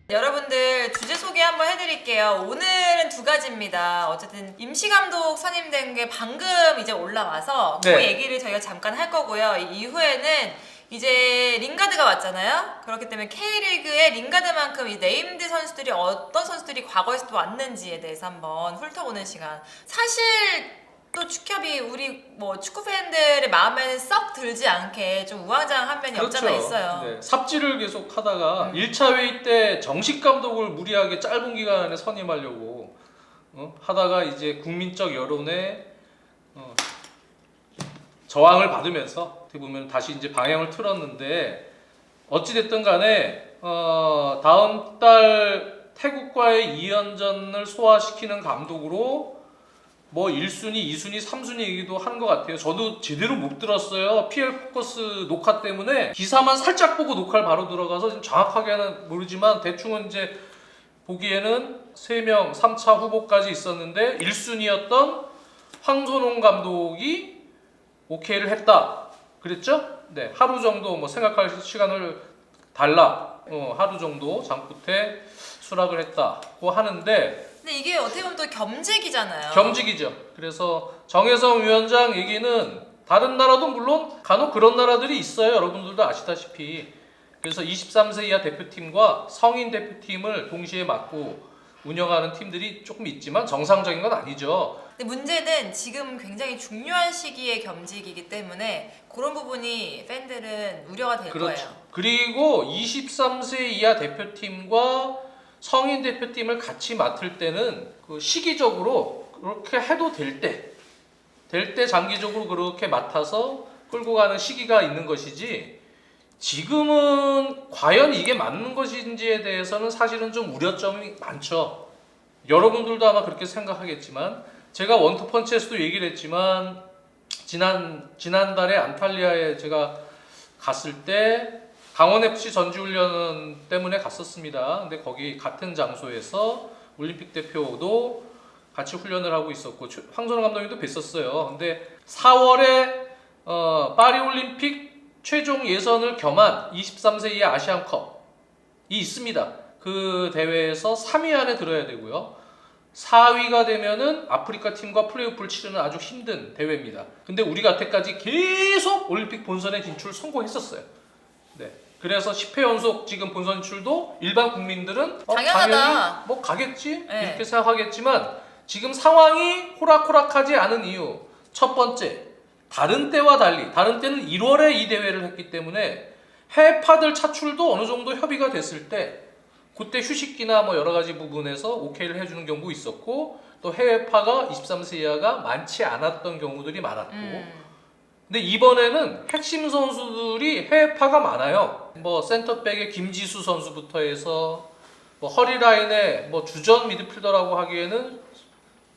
여러분들 주제 소개 한번 해드릴게요. 오늘은 두 가지입니다. 어쨌든 임시감독 선임된 게 방금 이제 올라와서 그 네. 얘기를 저희가 잠깐 할 거고요. 이후에는 이제 링가드가 왔잖아요. 그렇기 때문에 K리그의 링가드만큼 이 네임드 선수들이 어떤 선수들이 과거에서 또 왔는지에 대해서 한번 훑어보는 시간. 사실 또 축협이 우리 뭐 축구 팬들의 마음에는 썩 들지 않게 좀 우왕좌왕한 면이 없잖아 있어요. 네. 삽질을 계속 하다가 1차 회의 때 정식 감독을 무리하게 짧은 기간에 선임하려고 하다가 이제 국민적 여론에 저항을 받으면서 어떻게 보면 다시 이제 방향을 틀었는데 어찌됐든 간에 다음 달 태국과의 2연전을 소화시키는 감독으로 뭐 1순위, 2순위, 3순위 얘기도 하는 것 같아요. 저도 제대로 못 들었어요. PL 포커스 녹화 때문에 기사만 살짝 보고 녹화를 바로 들어가서 지금 정확하게는 모르지만 대충은 이제 보기에는 3명 3차 후보까지 있었는데 1순위였던 황선홍 감독이 오케이를 했다. 그랬죠? 네, 하루 정도 뭐 생각할 시간을 달라. 하루 정도 장끝에 수락을 했다고 하는데 근데 이게 어떻게 보면 또 겸직이잖아요. 겸직이죠. 그래서 정혜성 위원장 얘기는 다른 나라도 물론 간혹 그런 나라들이 있어요. 여러분들도 아시다시피. 그래서 23세 이하 대표팀과 성인 대표팀을 동시에 맡고 운영하는 팀들이 조금 있지만 정상적인 건 아니죠. 근데 문제는 지금 굉장히 중요한 시기의 겸직이기 때문에 그런 부분이 팬들은 우려가 될 그렇죠. 거예요. 그리고 23세 이하 대표팀과 성인 대표팀을 같이 맡을 때는 그 시기적으로 그렇게 해도 될 때 장기적으로 그렇게 맡아서 끌고 가는 시기가 있는 것이지 지금은 과연 이게 맞는 것인지에 대해서는 사실은 좀 우려점이 많죠. 여러분들도 아마 그렇게 생각하겠지만 제가 원투펀치에서도 얘기를 했지만 지난달에 안탈리아에 제가 갔을 때 강원FC 전지훈련 때문에 갔었습니다. 근데 거기 같은 장소에서 올림픽 대표도 같이 훈련을 하고 있었고 황선홍 감독님도 뵀었어요. 근데 4월에 파리 올림픽 최종 예선을 겸한 23세 이하 아시안컵이 있습니다. 그 대회에서 3위 안에 들어야 되고요. 4위가 되면은 아프리카 팀과 플레이오프를 치르는 아주 힘든 대회입니다. 근데 우리가 여태까지 계속 올림픽 본선에 진출 성공했었어요. 네. 그래서 10회 연속 지금 본선 진출도 일반 국민들은 당연하다. 당연히 뭐 가겠지 네. 이렇게 생각하겠지만 지금 상황이 호락호락하지 않은 이유 첫 번째 다른 때와 달리 다른 때는 1월에 이 대회를 했기 때문에 해외파들 차출도 어느 정도 협의가 됐을 때 그때 휴식기나 뭐 여러 가지 부분에서 오케이를 해주는 경우 있었고 또 해외파가 23세 이하가 많지 않았던 경우들이 많았고 근데 이번에는 핵심 선수들이 해외파가 많아요. 뭐 센터백의 김지수 선수부터 해서 뭐 허리라인에 뭐 주전 미드필더라고 하기에는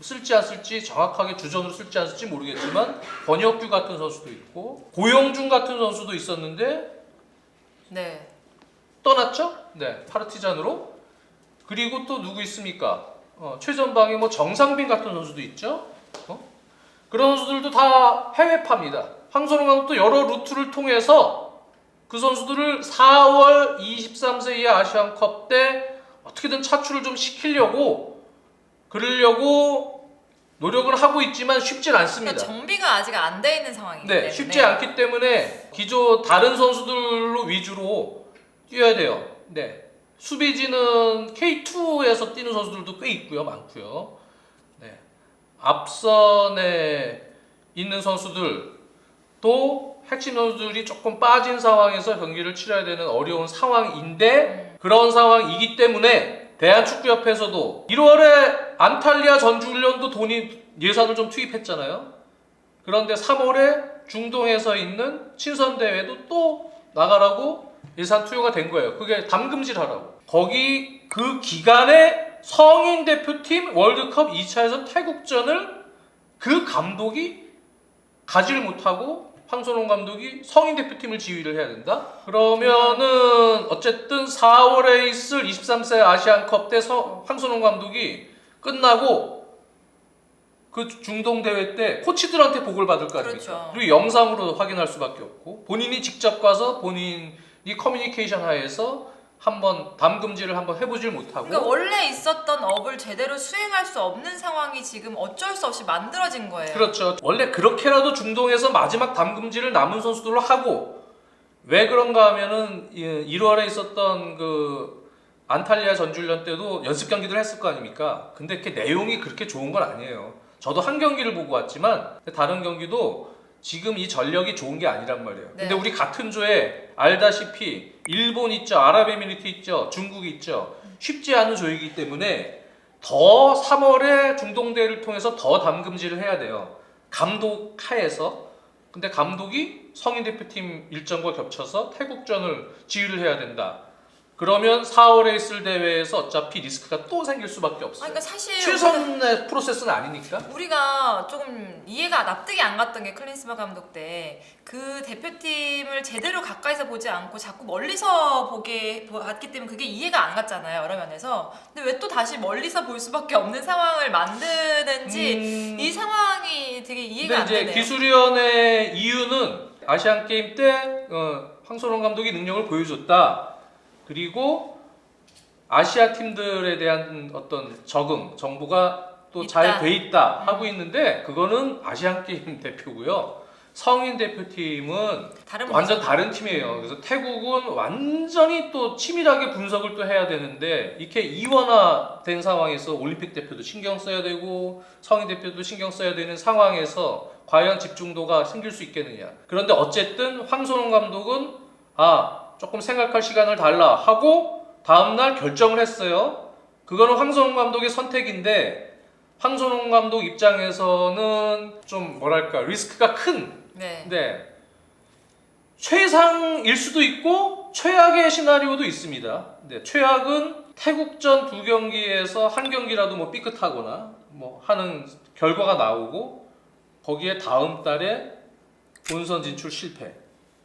쓸지 안 쓸지 정확하게 주전으로 쓸지 안 쓸지 모르겠지만 권혁규 같은 선수도 있고 고영준 같은 선수도 있었는데 네. 떠났죠? 네, 파르티잔으로. 그리고 또 누구 있습니까? 최전방에 뭐 정상빈 같은 선수도 있죠. 그런 선수들도 다 해외파입니다. 황선홍 감독도 여러 루트를 통해서 그 선수들을 4월 23세 이하 아시안컵 때 어떻게든 차출을 좀 시키려고 그러려고 노력을 하고 있지만 쉽진 않습니다. 그러니까 정비가 아직 안 돼 있는 상황이기 때문에 쉽지 않기 때문에 기존 다른 선수들로 위주로 뛰어야 돼요. 네. 수비진은 K2에서 뛰는 선수들도 꽤 있고요. 많고요. 네. 앞선에 있는 선수들도 핵심 선수들이 조금 빠진 상황에서 경기를 치러야 되는 어려운 상황인데 그런 상황이기 때문에 대한축구협회에서도 1월에 안탈리아 전지훈련도 예산을 좀 투입했잖아요. 그런데 3월에 중동에서 있는 친선대회도 또 나가라고 예산 투여가 된 거예요. 그게 담금질하라고. 거기 그 기간에 성인 대표팀 월드컵 2차에서 태국전을 그 감독이 가지를 못하고 황선홍 감독이 성인 대표팀을 지휘를 해야 된다? 그러면은 어쨌든 4월에 있을 23세 아시안컵 때 황선홍 감독이 끝나고 그 중동 대회 때 코치들한테 보고를 받을 거 아닙니까? 그렇죠. 그리고 영상으로 확인할 수밖에 없고 본인이 직접 가서 본인이 커뮤니케이션 하에서 한번 담금질을 한번 해보질 못하고 그러니까 원래 있었던 업을 제대로 수행할 수 없는 상황이 지금 어쩔 수 없이 만들어진 거예요. 그렇죠. 원래 그렇게라도 중동에서 마지막 담금질을 남은 선수들로 하고 왜 그런가 하면은 1월에 있었던 그 안탈리아 전주훈련 때도 연습 경기들 했을 거 아닙니까? 근데 그 내용이 그렇게 좋은 건 아니에요. 저도 한 경기를 보고 왔지만 다른 경기도 지금 이 전력이 좋은 게 아니란 말이에요. 네. 근데 우리 같은 조에 알다시피 일본 있죠, 아랍에미리트 있죠, 중국이 있죠. 쉽지 않은 조이기 때문에 더 3월에 중동 대회를 통해서 더 담금질을 해야 돼요. 감독 하에서. 근데 감독이 성인 대표팀 일정과 겹쳐서 태국전을 지휘를 해야 된다. 그러면 4월에 있을 대회에서 어차피 리스크가 또 생길 수밖에 없어요. 그러니까 사실 최선의 프로세스는 아니니까. 우리가 조금 이해가 납득이 안 갔던 게 클린스만 감독 때 그 대표팀을 제대로 가까이서 보지 않고 자꾸 멀리서 봤기 때문에 그게 이해가 안 갔잖아요, 여러 면에서. 근데 왜 또 다시 멀리서 볼 수밖에 없는 상황을 만드는지 이 상황이 되게 이해가 안 근데 되네요. 이제 기술위원회 이유는 아시안 게임 때 황선홍 감독이 능력을 보여줬다. 그리고 아시아 팀들에 대한 어떤 적응 정보가 또 잘 돼 있다 하고 있는데 그거는 아시안 게임 대표고요. 성인 대표팀은 완전 다른 팀이에요. 그래서 태국은 완전히 또 치밀하게 분석을 또 해야 되는데 이렇게 이원화된 상황에서 올림픽 대표도 신경 써야 되고 성인 대표도 신경 써야 되는 상황에서 과연 집중도가 생길 수 있겠느냐. 그런데 어쨌든 황선홍 감독은 조금 생각할 시간을 달라 하고 다음날 결정을 했어요. 그거는 황선홍 감독의 선택인데 황선홍 감독 입장에서는 좀 뭐랄까 리스크가 큰 네. 최상일 수도 있고 최악의 시나리오도 있습니다. 네, 최악은 태국전 2경기에서 한 경기라도 뭐 삐끗하거나 뭐 하는 결과가 나오고 거기에 다음 달에 본선 진출 실패.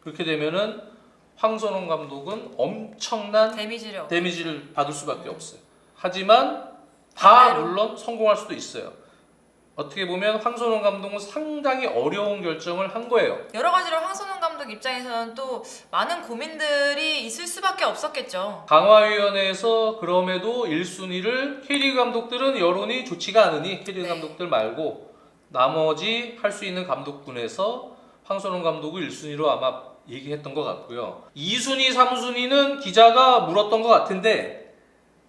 그렇게 되면은 황선홍 감독은 엄청난 데미지를 받을 수밖에 없어요. 하지만 다 물론 성공할 수도 있어요. 어떻게 보면 황선홍 감독은 상당히 어려운 결정을 한 거예요. 여러 가지로 황선홍 감독 입장에서는 또 많은 고민들이 있을 수밖에 없었겠죠. 강화위원회에서 그럼에도 1순위를 K리그 감독들은 여론이 좋지가 않으니 K리그 감독들 말고 나머지 할 수 있는 감독군에서 황선홍 감독을 1순위로 아마 얘기했던 것 같고요. 2순위, 3순위는 기자가 물었던 것 같은데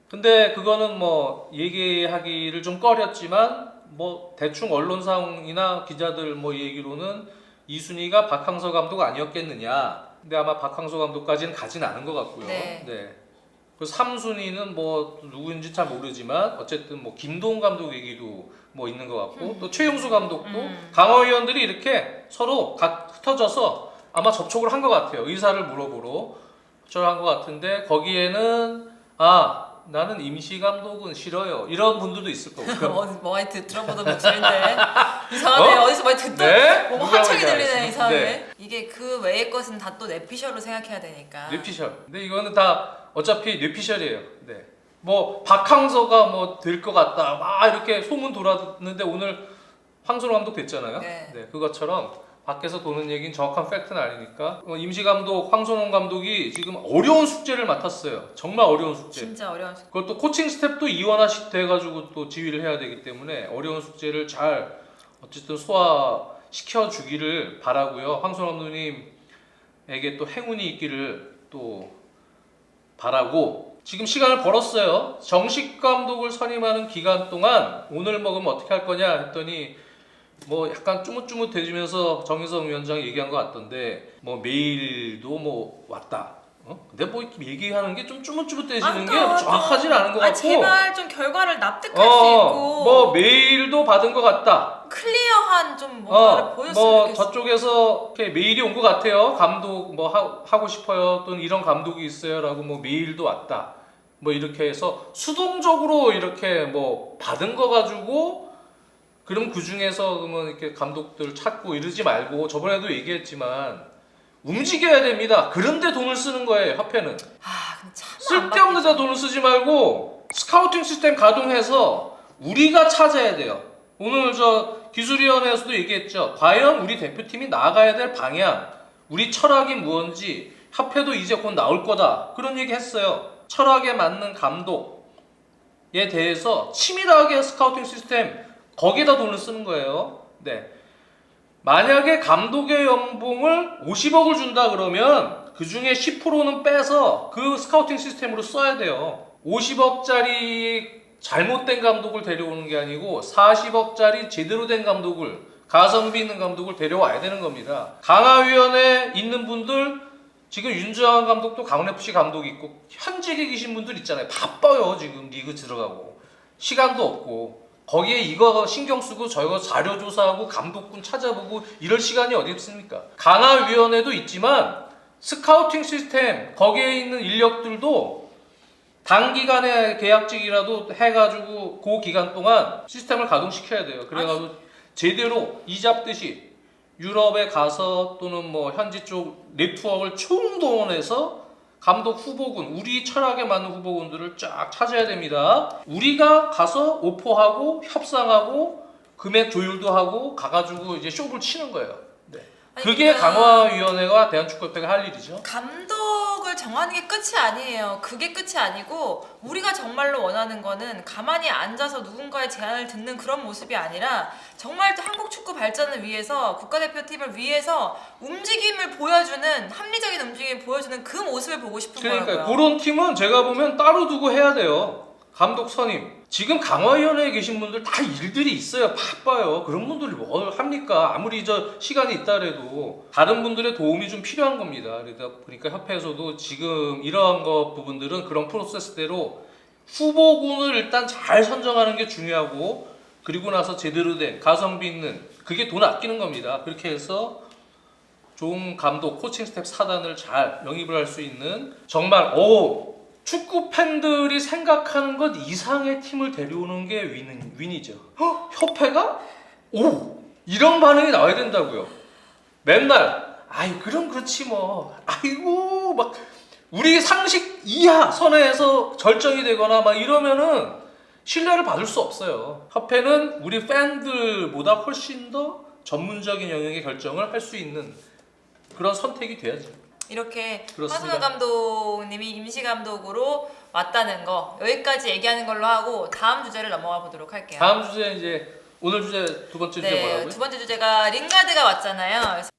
근데 그거는 뭐 얘기하기를 좀 꺼렸지만 뭐 대충 언론상이나 기자들 뭐 얘기로는 2순위가 박항서 감독 아니었겠느냐. 근데 아마 박항서 감독까지는 가진 않은 것 같고요. 네. 그 3순위는 뭐 누구인지 잘 모르지만 어쨌든 뭐 김도훈 감독 얘기도 뭐 있는 것 같고 또 최용수 감독도 강화위원들이 이렇게 서로 흩어져서 아마 접촉을 한 것 같아요. 의사를 물어보러 접촉을 한 것 같은데 거기에는 나는 임시 감독은 싫어요. 이런 분들도 있을 거고요. 뭐 많이 들어보던 목소리인데 이상하네. 어디서 많이 듣던 뭐 화청이 들리네. 이상하게. 네. 이게 그 외의 것은 다 또 뇌피셜로 생각해야 되니까. 뇌피셜. 근데 이거는 다 어차피 뇌피셜이에요. 네. 뭐 박항서가 뭐 될 것 같다. 막 이렇게 소문 돌았는데 오늘 황선홍 감독 됐잖아요. 네. 그것처럼 밖에서 도는 얘기는 정확한 팩트는 아니니까 임시 감독 황선홍 감독이 지금 어려운 숙제를 맡았어요. 정말 어려운 숙제. 진짜 어려운 숙제. 그것도 코칭 스텝도 이원화식 돼가지고 또 지휘를 해야 되기 때문에 어려운 숙제를 잘 어쨌든 소화시켜 주기를 바라고요. 황선홍 감독님에게 또 행운이 있기를 또 바라고 지금 시간을 벌었어요. 정식 감독을 선임하는 기간 동안 오늘 먹으면 어떻게 할 거냐 했더니 뭐 약간 쭈뭇쭈뭇해지면서 정의성 위원장이 얘기한 것 같던데 뭐 메일도 뭐 왔다. 근데 뭐 이렇게 얘기하는 게 좀 쭈뭇쭈뭇해지는 게 정확하진 않은 것 같고. 제발 좀 결과를 납득할 수 있고. 뭐 메일도 받은 것 같다. 클리어한 좀 뭔가를 보였으면 좋겠어. 저쪽에서 이렇게 메일이 온 것 같아요. 감독 뭐 하고 싶어요. 또는 이런 감독이 있어요라고 뭐 메일도 왔다. 뭐 이렇게 해서 수동적으로 이렇게 뭐 받은 거 가지고. 그럼 그 중에서 그러면 이렇게 감독들 찾고 이러지 말고 저번에도 얘기했지만 움직여야 됩니다. 그런데 돈을 쓰는 거예요, 협회는. 쓸데없는 데 돈을 쓰지 말고 스카우팅 시스템 가동해서 우리가 찾아야 돼요. 오늘 저 기술위원회에서도 얘기했죠. 과연 우리 대표팀이 나아가야 될 방향, 우리 철학이 무엇인지 협회도 이제 곧 나올 거다. 그런 얘기 했어요. 철학에 맞는 감독에 대해서 치밀하게 스카우팅 시스템 거기에다 돈을 쓰는 거예요. 네. 만약에 감독의 연봉을 50억을 준다 그러면 그 중에 10%는 빼서 그 스카우팅 시스템으로 써야 돼요. 50억짜리 잘못된 감독을 데려오는 게 아니고 40억짜리 제대로 된 감독을, 가성비 있는 감독을 데려와야 되는 겁니다. 강화위원회에 있는 분들, 지금 윤정환 감독도 강원FC 감독 있고 현직에 계신 분들 있잖아요. 바빠요. 지금 리그 들어가고 시간도 없고 거기에 이거 신경 쓰고 저거 자료 조사하고 감독군 찾아보고 이럴 시간이 어디 있습니까? 강화위원회도 있지만 스카우팅 시스템 거기에 있는 인력들도 단기간에 계약직이라도 해가지고 그 기간 동안 시스템을 가동시켜야 돼요. 그래가지고 제대로 이 잡듯이 유럽에 가서 또는 뭐 현지 쪽 네트워크를 총동원해서 감독 후보군, 우리 철학에 맞는 후보군들을 쫙 찾아야 됩니다. 우리가 가서 오퍼하고 협상하고 금액 조율도 하고 가가지고 이제 쇼를 치는 거예요. 네. 아니, 그게 그러니까 강화위원회와 대한축구협회가 할 일이죠. 감독을 정하는 게 끝이 아니에요. 그게 끝이 아니고 우리가 정말로 원하는 거는 가만히 앉아서 누군가의 제안을 듣는 그런 모습이 아니라 정말 한국 축구 발전을 위해서 국가대표팀을 위해서 움직임을 보여주는 합리적인 움직임을 보여주는 그 모습을 보고 싶은 그러니까 거라고요. 그런 팀은 제가 보면 따로 두고 해야 돼요. 감독 선임. 지금 강화위원회에 계신 분들 다 일들이 있어요. 바빠요. 그런 분들이 뭘 합니까? 아무리 저 시간이 있다래도 다른 분들의 도움이 좀 필요한 겁니다. 그러다 보니까 협회에서도 지금 이러한 거 부분들은 그런 프로세스대로 후보군을 일단 잘 선정하는 게 중요하고 그리고 나서 제대로 된 가성비 있는 그게 돈 아끼는 겁니다. 그렇게 해서 좋은 감독, 코칭 스텝 사단을 잘 영입을 할 수 있는 정말 축구 팬들이 생각하는 것 이상의 팀을 데려오는 게 윈이죠. 협회가? 이런 반응이 나와야 된다고요. 맨날 그럼 그렇지 뭐. 아이고 막 우리 상식 이하 선에서 결정이 되거나 막 이러면은 신뢰를 받을 수 없어요. 협회는 우리 팬들보다 훨씬 더 전문적인 영역의 결정을 할 수 있는 그런 선택이 돼야죠. 이렇게 그렇습니다. 황승현 감독님이 임시 감독으로 왔다는 거 여기까지 얘기하는 걸로 하고 다음 주제를 넘어가 보도록 할게요. 다음 주제 이제 오늘 주제 두 번째 주제 뭐라고요? 두 번째 주제가 링가드가 왔잖아요. 그래서